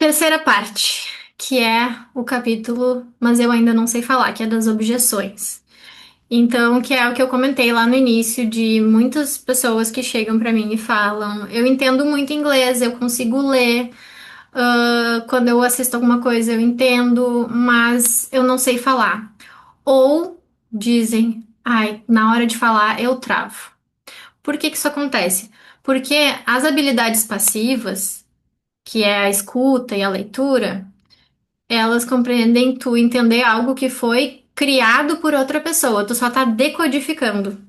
Terceira parte, que é o capítulo, mas eu ainda não sei falar, que é das objeções. Então, que é o que eu comentei lá no início, de muitas pessoas que chegam pra mim e falam: eu entendo muito inglês, eu consigo ler, quando eu assisto alguma coisa eu entendo, mas eu não sei falar. Ou dizem: ai, na hora de falar eu travo. Por que que isso acontece? Porque as habilidades passivas, que é a escuta e a leitura, elas compreendem tu entender algo que foi criado por outra pessoa, tu só tá decodificando.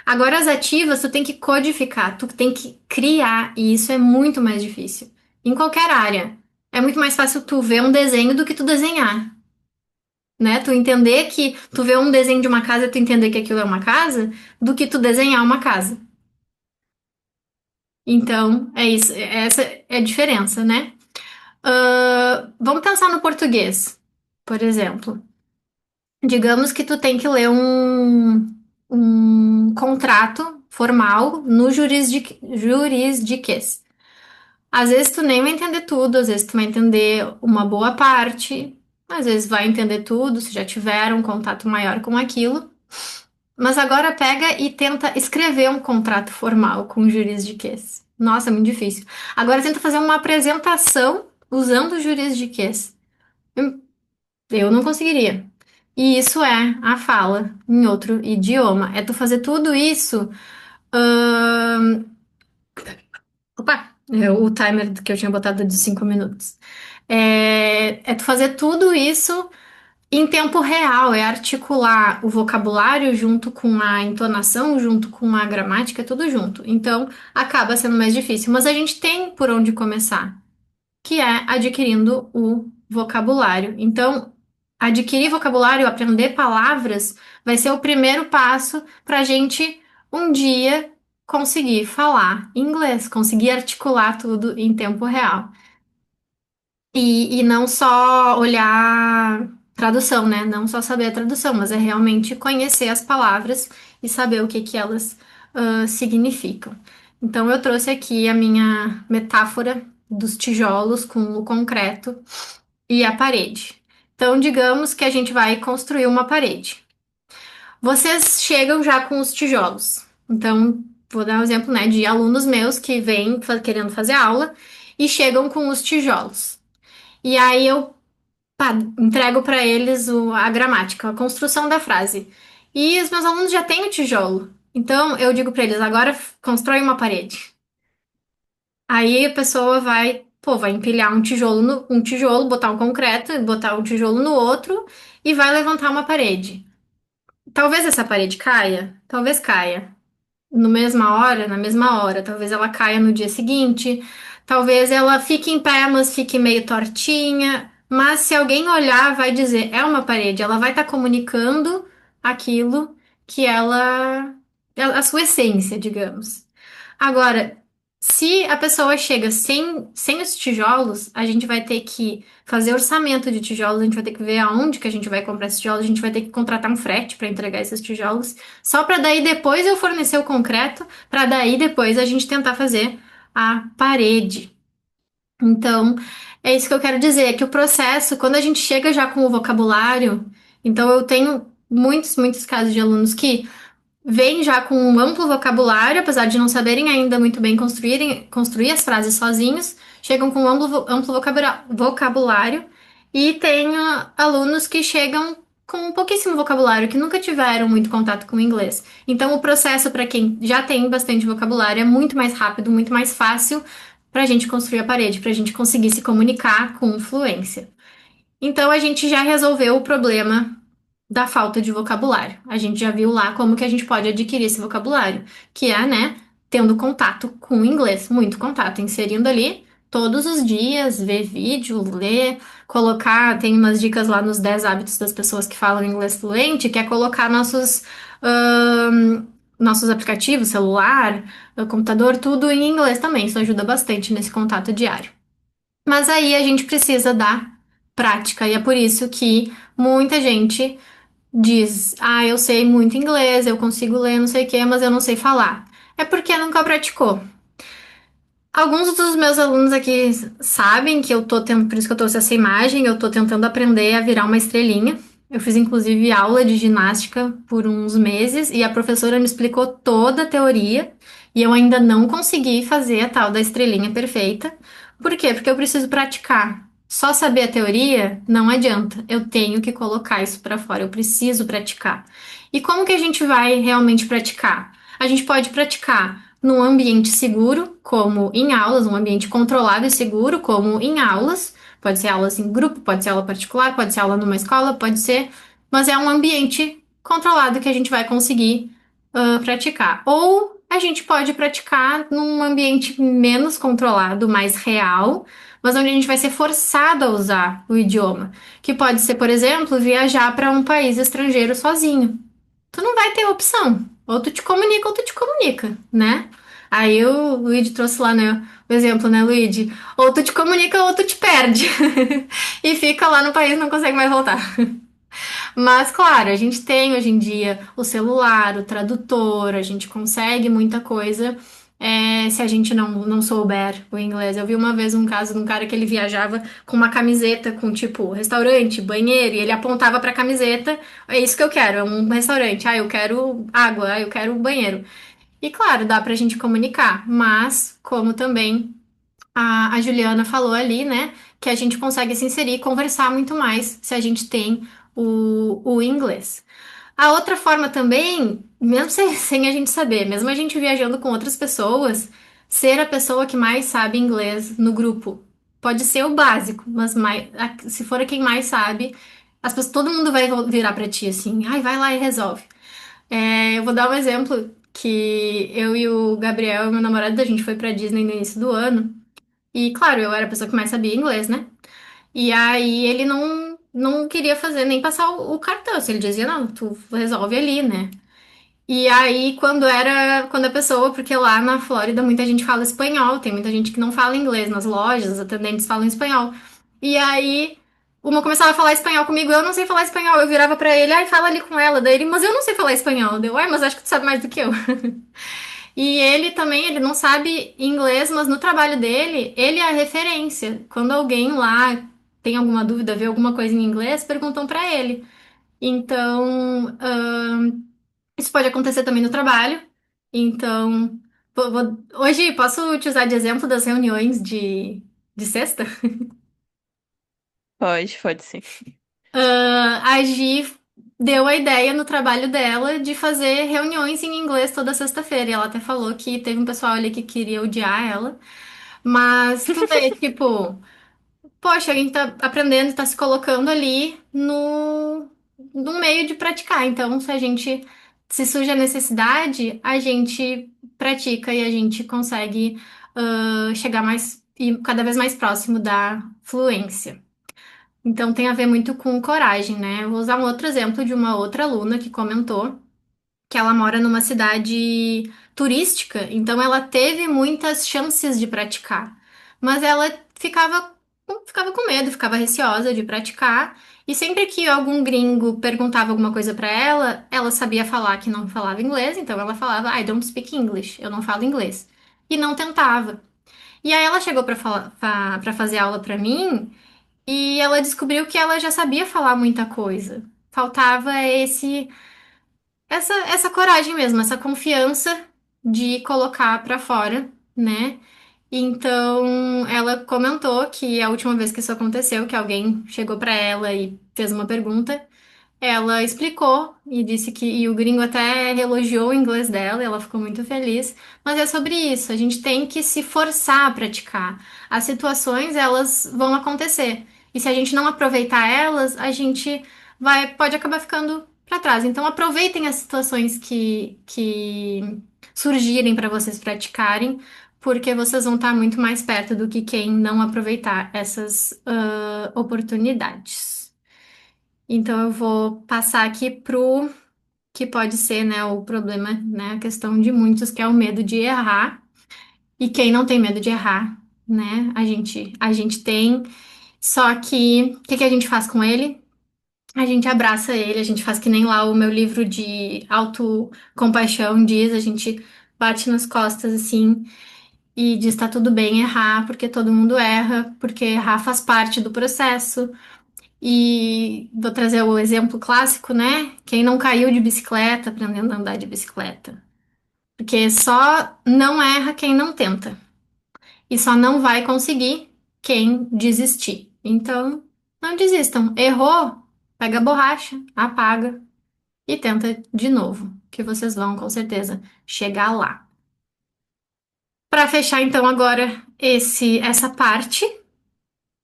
Agora, as ativas, tu tem que codificar, tu tem que criar, e isso é muito mais difícil. Em qualquer área. É muito mais fácil tu ver um desenho do que tu desenhar, né? Tu entender que tu vê um desenho de uma casa e tu entender que aquilo é uma casa, do que tu desenhar uma casa. Então, é isso, essa é a diferença, né? Vamos pensar no português, por exemplo. Digamos que tu tem que ler um contrato formal no jurisdiquês. Às vezes tu nem vai entender tudo, às vezes tu vai entender uma boa parte, às vezes vai entender tudo, se já tiver um contato maior com aquilo. Mas agora pega e tenta escrever um contrato formal com o jurisdiquês. Nossa, é muito difícil. Agora tenta fazer uma apresentação usando o jurisdiquês. Eu não conseguiria. E isso é a fala em outro idioma. É tu fazer tudo isso. ahn, Opa! É o timer que eu tinha botado de 5 minutos. É tu fazer tudo isso em tempo real, é articular o vocabulário junto com a entonação, junto com a gramática, tudo junto. Então, acaba sendo mais difícil. Mas a gente tem por onde começar, que é adquirindo o vocabulário. Então, adquirir vocabulário, aprender palavras, vai ser o primeiro passo para a gente um dia conseguir falar inglês, conseguir articular tudo em tempo real. E não só olhar tradução, né? Não só saber a tradução, mas é realmente conhecer as palavras e saber o que que elas significam. Então, eu trouxe aqui a minha metáfora dos tijolos com o concreto e a parede. Então, digamos que a gente vai construir uma parede. Vocês chegam já com os tijolos. Então, vou dar um exemplo, né, de alunos meus que vêm querendo fazer aula e chegam com os tijolos. E aí eu entrego para eles a gramática, a construção da frase. E os meus alunos já têm o tijolo. Então, eu digo para eles, agora constrói uma parede. Aí a pessoa vai, pô, vai empilhar um tijolo, botar um concreto, botar um tijolo no outro e vai levantar uma parede. Talvez essa parede caia, talvez caia no mesma hora, na mesma hora, talvez ela caia no dia seguinte, talvez ela fique em pé, mas fique meio tortinha, mas se alguém olhar, vai dizer, é uma parede, ela vai estar comunicando aquilo que a sua essência, digamos. Agora, se a pessoa chega sem os tijolos, a gente vai ter que fazer orçamento de tijolos, a gente vai ter que ver aonde que a gente vai comprar esses tijolos, a gente vai ter que contratar um frete para entregar esses tijolos, só para daí depois eu fornecer o concreto, para daí depois a gente tentar fazer a parede. Então, é isso que eu quero dizer, é que o processo, quando a gente chega já com o vocabulário, então eu tenho muitos casos de alunos que vêm já com um amplo vocabulário, apesar de não saberem ainda muito bem construir as frases sozinhos, chegam com um amplo vocabulário, e tem alunos que chegam com pouquíssimo vocabulário, que nunca tiveram muito contato com o inglês. Então, o processo para quem já tem bastante vocabulário é muito mais rápido, muito mais fácil para a gente construir a parede, para a gente conseguir se comunicar com fluência. Então, a gente já resolveu o problema da falta de vocabulário. A gente já viu lá como que a gente pode adquirir esse vocabulário, que é, né, tendo contato com o inglês, muito contato, inserindo ali todos os dias, ver vídeo, ler, colocar, tem umas dicas lá nos 10 hábitos das pessoas que falam inglês fluente, que é colocar nossos aplicativos, celular, computador, tudo em inglês também. Isso ajuda bastante nesse contato diário. Mas aí a gente precisa da prática, e é por isso que muita gente diz: ah, eu sei muito inglês, eu consigo ler, não sei o quê, mas eu não sei falar. É porque nunca praticou. Alguns dos meus alunos aqui sabem que eu tô tendo, por isso que eu trouxe essa imagem, eu tô tentando aprender a virar uma estrelinha. Eu fiz inclusive aula de ginástica por uns meses e a professora me explicou toda a teoria e eu ainda não consegui fazer a tal da estrelinha perfeita. Por quê? Porque eu preciso praticar. Só saber a teoria não adianta. Eu tenho que colocar isso pra fora, eu preciso praticar. E como que a gente vai realmente praticar? A gente pode praticar num ambiente seguro, como em aulas, um ambiente controlado e seguro, como em aulas. Pode ser aulas em grupo, pode ser aula particular, pode ser aula numa escola, pode ser, mas é um ambiente controlado que a gente vai conseguir praticar. Ou a gente pode praticar num ambiente menos controlado, mais real, mas onde a gente vai ser forçado a usar o idioma, que pode ser, por exemplo, viajar para um país estrangeiro sozinho. Tu não vai ter opção. Ou tu te comunica ou tu te comunica, né? Aí o Luigi trouxe lá, né, o exemplo, né, Luigi? Ou tu te comunica ou tu te perde. E fica lá no país e não consegue mais voltar. Mas, claro, a gente tem hoje em dia o celular, o tradutor, a gente consegue muita coisa. Se a gente não souber o inglês. Eu vi uma vez um caso de um cara que ele viajava com uma camiseta com tipo restaurante, banheiro, e ele apontava pra camiseta, é isso que eu quero, é um restaurante. Ah, eu quero água, ah, eu quero banheiro. E claro, dá pra gente comunicar, mas como também a Juliana falou ali, né, que a gente consegue se inserir e conversar muito mais se a gente tem o inglês. A outra forma também, mesmo sem a gente saber, mesmo a gente viajando com outras pessoas, ser a pessoa que mais sabe inglês no grupo. Pode ser o básico, mas se for quem mais sabe, todo mundo vai virar pra ti assim, ai, vai lá e resolve. Eu vou dar um exemplo que eu e o Gabriel, meu namorado, a gente foi pra Disney no início do ano. E claro, eu era a pessoa que mais sabia inglês, né? E aí ele não queria fazer nem passar o cartão. Assim, ele dizia, não, tu resolve ali, né? E aí, quando a pessoa, porque lá na Flórida muita gente fala espanhol, tem muita gente que não fala inglês nas lojas, os atendentes falam espanhol. E aí, uma começava a falar espanhol comigo, eu não sei falar espanhol, eu virava pra ele, ai, fala ali com ela. Daí ele, mas eu não sei falar espanhol. Deu, ai, mas acho que tu sabe mais do que eu. E ele também, ele não sabe inglês, mas no trabalho dele, ele é a referência. Quando alguém lá tem alguma dúvida, vê alguma coisa em inglês, perguntam pra ele. Então, isso pode acontecer também no trabalho. Então, hoje posso te usar de exemplo das reuniões de sexta? Pode sim. A Gi deu a ideia no trabalho dela de fazer reuniões em inglês toda sexta-feira. E ela até falou que teve um pessoal ali que queria odiar ela. Mas tu vê, tipo, poxa, a gente tá aprendendo, tá se colocando ali no meio de praticar. Então, se a gente se surge a necessidade, a gente pratica e a gente consegue chegar mais e cada vez mais próximo da fluência. Então, tem a ver muito com coragem, né? Eu vou usar um outro exemplo de uma outra aluna que comentou que ela mora numa cidade turística, então ela teve muitas chances de praticar, mas ela ficava com medo, ficava receosa de praticar, e sempre que algum gringo perguntava alguma coisa pra ela, ela sabia falar que não falava inglês, então ela falava I don't speak English, eu não falo inglês, e não tentava. E aí ela chegou pra falar, para fazer aula pra mim, e ela descobriu que ela já sabia falar muita coisa. Faltava essa coragem mesmo, essa confiança de colocar pra fora, né? Então, ela comentou que a última vez que isso aconteceu, que alguém chegou pra ela e fez uma pergunta, ela explicou e disse que e o gringo até elogiou o inglês dela, e ela ficou muito feliz. Mas é sobre isso, a gente tem que se forçar a praticar. As situações, elas vão acontecer. E se a gente não aproveitar elas, a gente pode acabar ficando para trás. Então aproveitem as situações que surgirem para vocês praticarem, porque vocês vão estar muito mais perto do que quem não aproveitar essas oportunidades. Então eu vou passar aqui pro que pode ser, né, o problema, né, a questão de muitos, que é o medo de errar. E quem não tem medo de errar, né, a gente tem. Só que o que que a gente faz com ele? A gente abraça ele, a gente faz que nem lá o meu livro de autocompaixão diz, a gente bate nas costas assim e diz tá tudo bem errar, porque todo mundo erra, porque errar faz parte do processo. E vou trazer o exemplo clássico, né? Quem não caiu de bicicleta aprendendo a andar de bicicleta. Porque só não erra quem não tenta. E só não vai conseguir quem desistir. Então, não desistam. Errou, pega a borracha, apaga e tenta de novo, que vocês vão com certeza chegar lá. Para fechar então agora essa parte,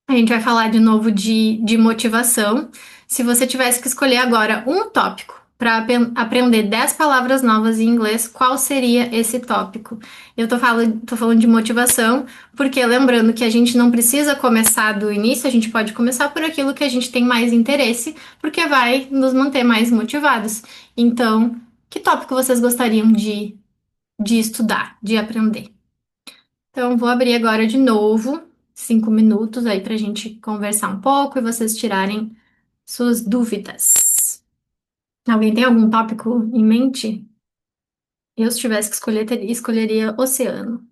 a gente vai falar de novo de motivação. Se você tivesse que escolher agora um tópico para aprender 10 palavras novas em inglês, qual seria esse tópico? Tô falando de motivação, porque lembrando que a gente não precisa começar do início, a gente pode começar por aquilo que a gente tem mais interesse, porque vai nos manter mais motivados. Então, que tópico vocês gostariam de estudar, de aprender? Então, vou abrir agora de novo, 5 minutos aí para a gente conversar um pouco e vocês tirarem suas dúvidas. Alguém tem algum tópico em mente? Eu, se tivesse que escolher, escolheria oceano,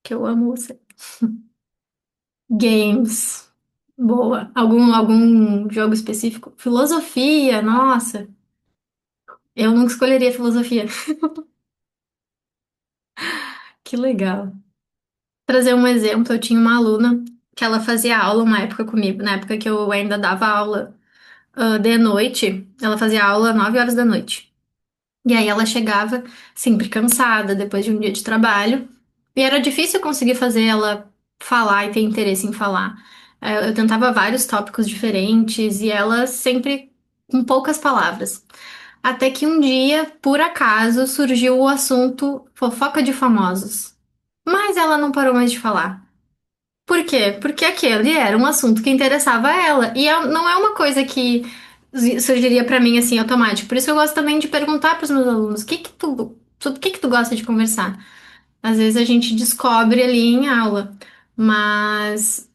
que eu amo o oceano. Games. Boa. Algum jogo específico? Filosofia, nossa. Eu nunca escolheria filosofia. Que legal. Trazer um exemplo, eu tinha uma aluna que ela fazia aula uma época comigo, na época que eu ainda dava aula de noite, ela fazia aula 9 horas da noite. E aí ela chegava sempre cansada, depois de um dia de trabalho, e era difícil conseguir fazer ela falar e ter interesse em falar. Eu tentava vários tópicos diferentes e ela sempre com poucas palavras. Até que um dia, por acaso, surgiu o assunto fofoca de famosos. Mas ela não parou mais de falar. Por quê? Porque aquele era um assunto que interessava a ela. E não é uma coisa que surgiria pra mim assim automático. Por isso eu gosto também de perguntar pros meus alunos, o que que tu gosta de conversar? Às vezes a gente descobre ali em aula, mas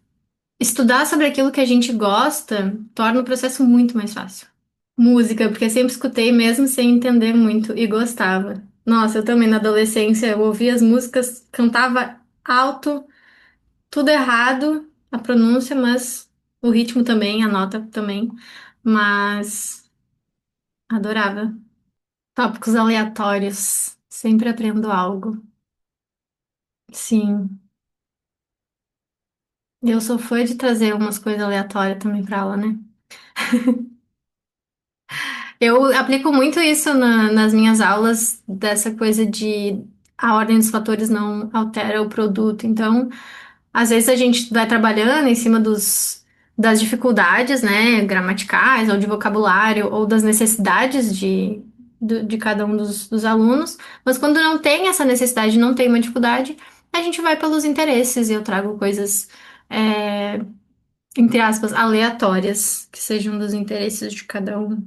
estudar sobre aquilo que a gente gosta torna o processo muito mais fácil. Música, porque eu sempre escutei mesmo sem entender muito e gostava. Nossa, eu também na adolescência eu ouvia as músicas, cantava alto, tudo errado, a pronúncia, mas o ritmo também, a nota também. Mas adorava. Tópicos aleatórios. Sempre aprendo algo. Sim. Eu sou fã de trazer umas coisas aleatórias também pra aula, né? Eu aplico muito isso nas minhas aulas, dessa coisa de a ordem dos fatores não altera o produto. Então, às vezes a gente vai trabalhando em cima das dificuldades, né, gramaticais, ou de vocabulário, ou das necessidades de cada um dos alunos, mas quando não tem essa necessidade, não tem uma dificuldade, a gente vai pelos interesses e eu trago coisas, é, entre aspas, aleatórias, que sejam dos interesses de cada um.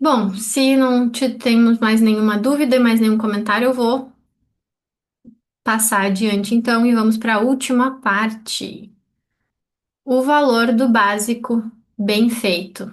Bom, se não temos mais nenhuma dúvida e mais nenhum comentário, eu vou passar adiante então e vamos para a última parte. O valor do básico bem feito.